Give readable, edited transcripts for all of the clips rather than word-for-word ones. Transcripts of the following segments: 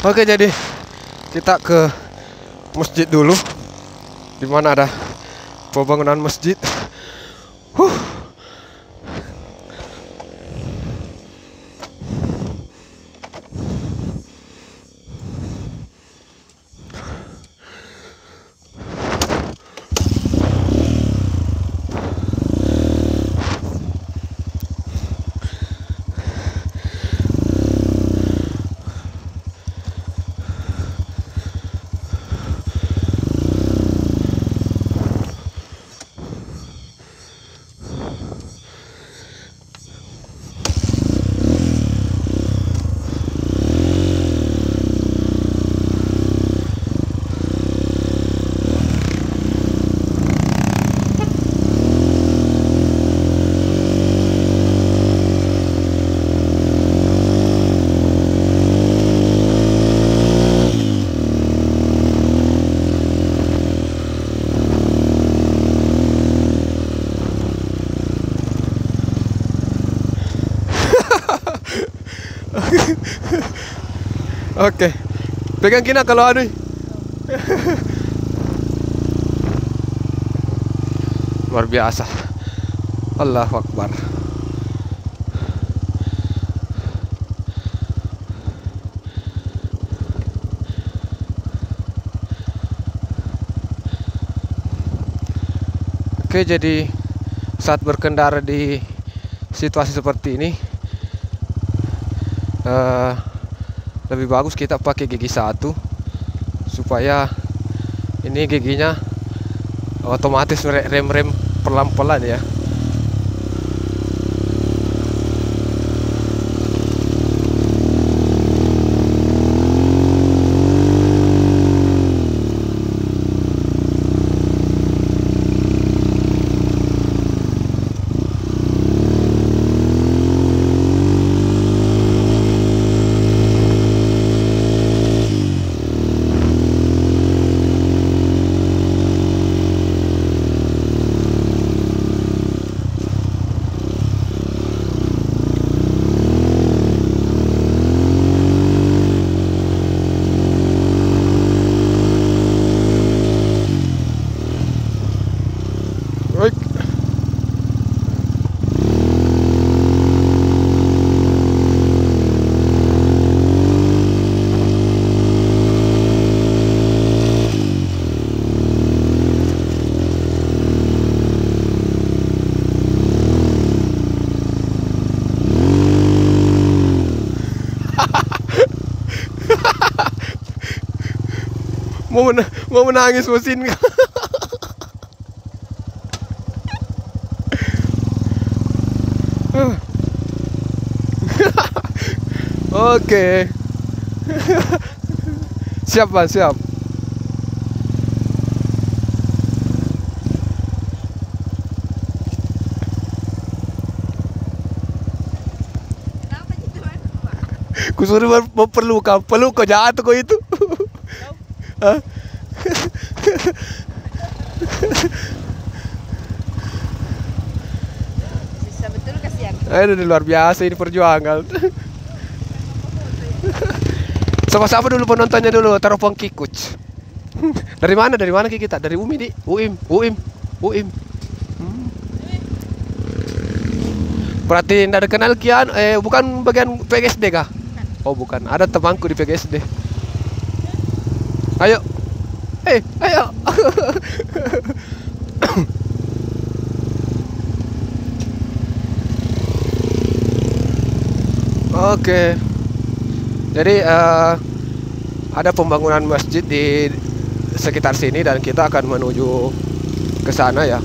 Oke, jadi kita ke masjid dulu, di mana ada pembangunan masjid. Oke, pegang kina kalau anu. Luar biasa. Allahu Akbar. Oke, jadi saat berkendara di situasi seperti ini, lebih bagus kita pakai gigi satu supaya ini giginya otomatis rem pelan-pelan ya. Mau menangis mesin. Oke. Siap, Pak, siap. Kusuruh memperlukan peluk kok jatuh kok itu. Hah? Bisa betul kasihan. Aduh, luar biasa ini perjuangan. Sama-sama dulu penontonnya dulu, Teropong Kikuc. Dari mana? Dari mana kita? Dari UMI di UIM. Berarti tidak ada kenal kian, bukan bagian PGSD kah? Oh bukan, ada temanku di PGSD. Ayo, ayo. Oke. Jadi ada pembangunan masjid di sekitar sini dan kita akan menuju ke sana ya.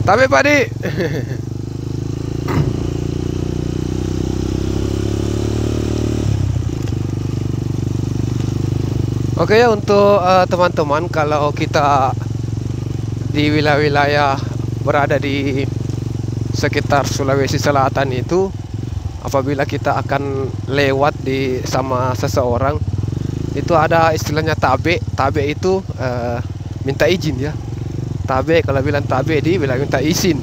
Tapi Pak Di. Oke ya, untuk teman-teman, kalau kita di wilayah-wilayah berada di sekitar Sulawesi Selatan itu apabila kita akan lewat di sama seseorang, itu ada istilahnya tabe. Tabe itu minta izin ya. Tabe, kalau bilang tabe dia bilang minta izin.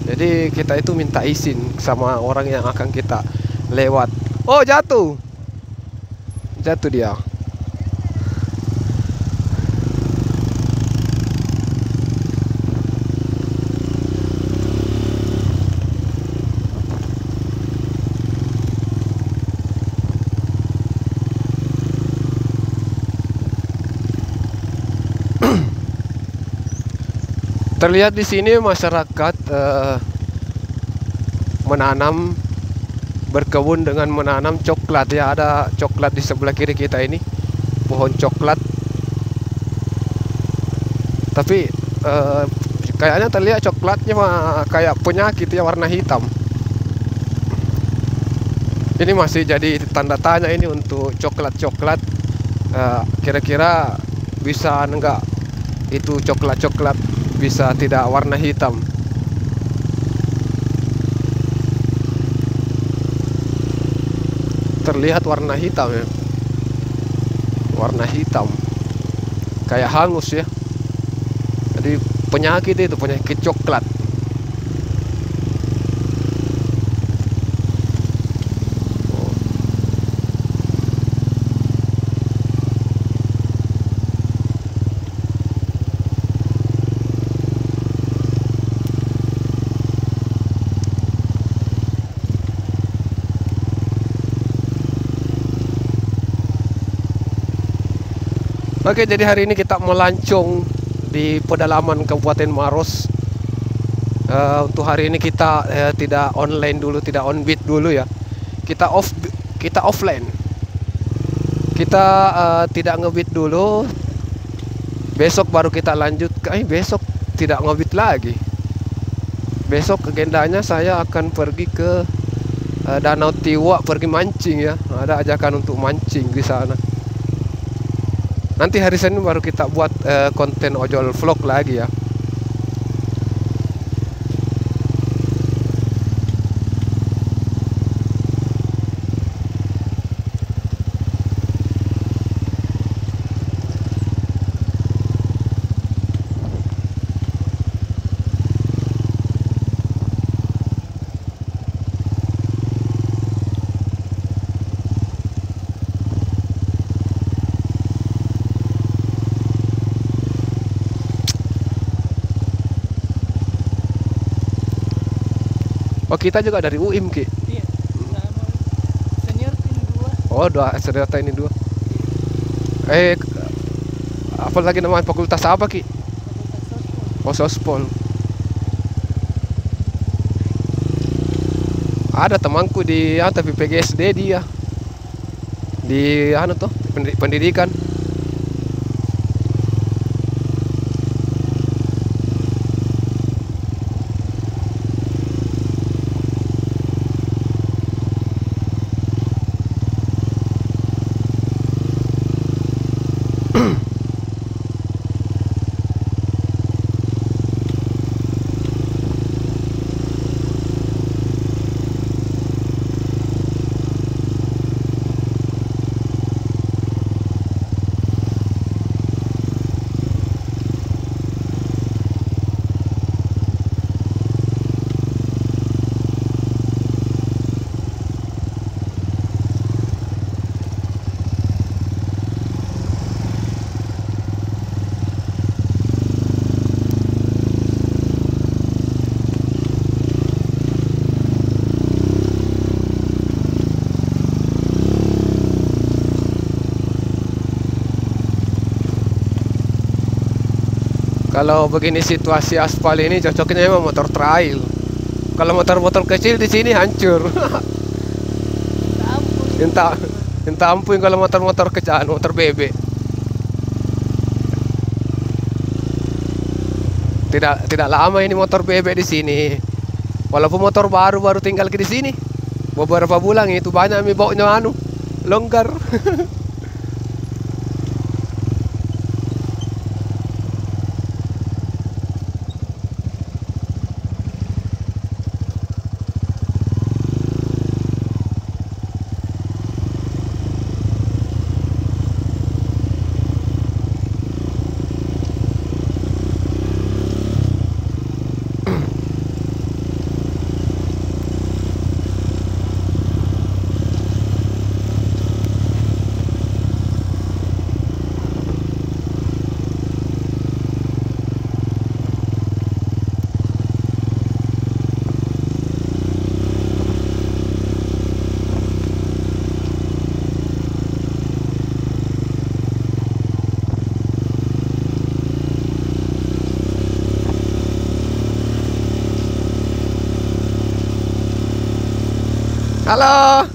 Jadi kita itu minta izin sama orang yang akan kita lewat. Oh, jatuh. Jatuh dia. Terlihat di sini masyarakat menanam, berkebun dengan menanam coklat ya. Ada coklat di sebelah kiri kita ini, pohon coklat. Tapi kayaknya terlihat coklatnya mah kayak penyakit ya, warna hitam. Ini masih jadi tanda tanya ini untuk coklat-coklat. Kira-kira bisa enggak itu coklat-coklat bisa tidak warna hitam. Terlihat warna hitam ya, warna hitam kayak hangus ya. Jadi penyakit itu, penyakit coklat. Oke, jadi hari ini kita melancong di pedalaman Kabupaten Maros. Untuk hari ini kita tidak online dulu, tidak on beat dulu ya. Kita offline. Kita tidak ngebeat dulu. Besok baru kita lanjut. Besok tidak ngebeat lagi. Besok agendanya saya akan pergi ke Danau Tiwak, pergi mancing ya. Ada ajakan untuk mancing di sana. Nanti hari Senin baru kita buat konten ojol vlog lagi ya. Oh, kita juga dari UIM, Ki. Iya, sama senior ini 2. Oh, senior ini 2. Apa lagi namanya, fakultas apa, Ki? Fakultas Sospol. Oh, Sospol. Ada temanku di tapi PGSD dia. Di tuh, pendidikan. Kalau begini situasi aspal ini cocoknya memang motor trail. Kalau motor-motor kecil di sini hancur. Minta ampun kalau motor-motor kecil, motor bebek. Tidak lama ini motor bebek di sini. Walaupun motor baru tinggal di sini. Beberapa bulan itu banyak mi baunya longgar. Halo.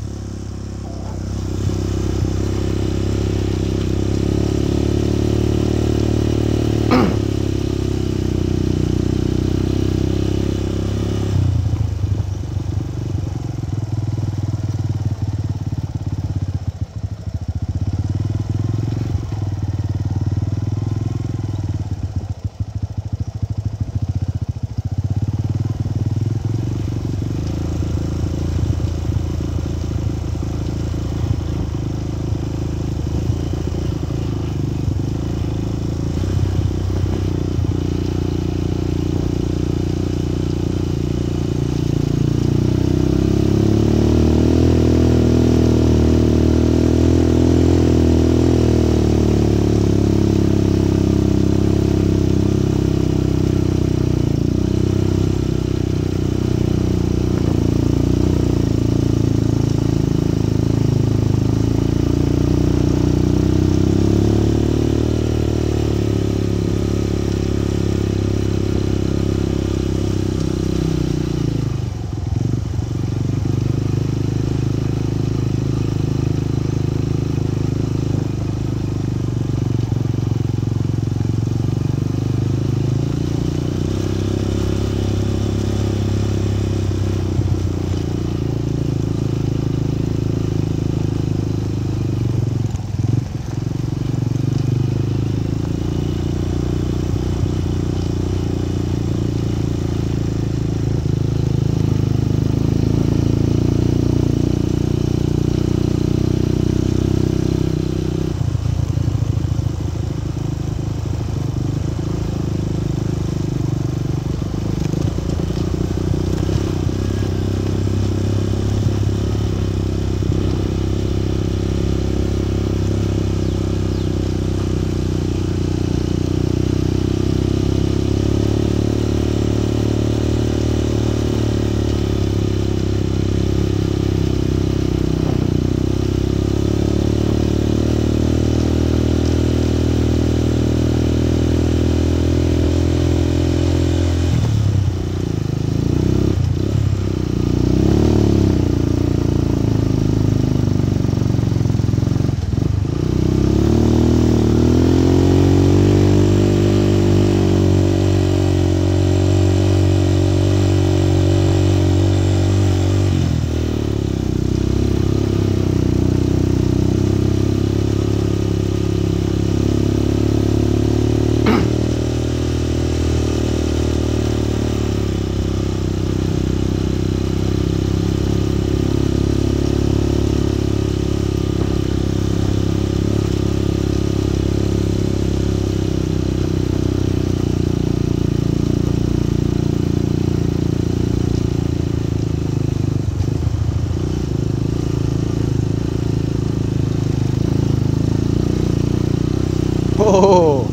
Oh.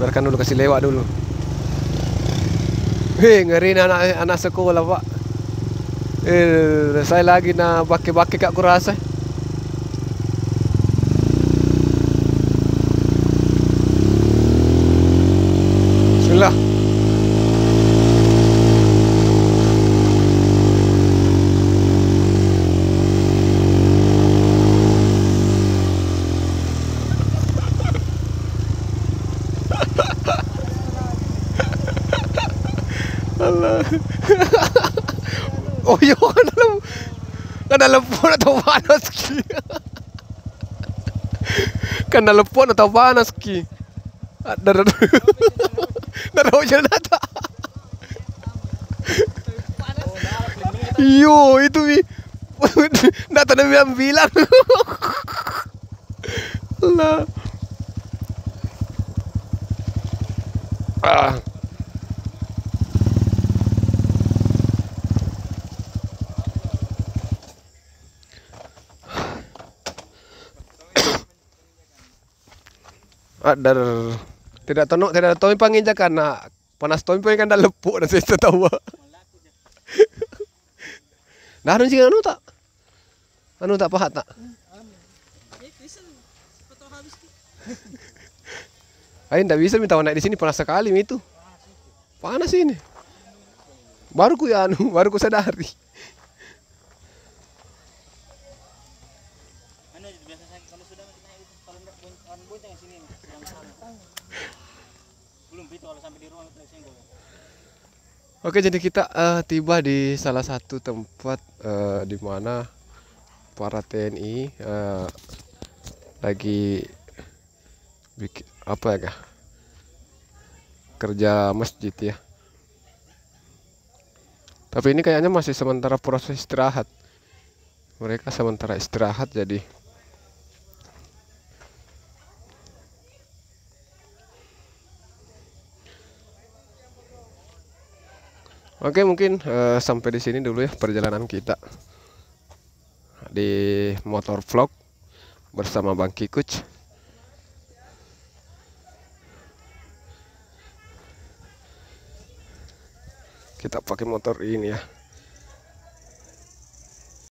Biarkan dulu, kasih lewat dulu. Hei, ngeri anak sekolah, Pak. Saya lagi na baki-baki kak kurasa. Bismillah. Allah. Oh iya, kan dalam phone atau panas ki. Kan dalam phone atau panas ki. Ada hujan nata. Iyo itu bi. Nata nabi bilang. Allah. Ah. Ada tidak tahu panginjakan nak panas tahu kan dah lepuk dah saya tahu. Dah anu sih anu tak pahat tak. Ain tak bisa minta naik di sini panas sekali itu. Panas ini. Baru ku ya anu, baru ku sadari. Anu biasa saya kalau sudah kita itu kalau ndak bonceng sini nih, sedang sana. Belum itu kalau sampai di ruang itu senggol. Oke, jadi kita tiba di salah satu tempat di mana para TNI lagi bikin apa ya, Kak? Kerja masjid ya. Tapi ini kayaknya masih sementara proses istirahat. Mereka sementara istirahat jadi. Oke, mungkin sampai di sini dulu ya perjalanan kita di motor vlog bersama Bang Kikuc. Kita pakai motor ini ya.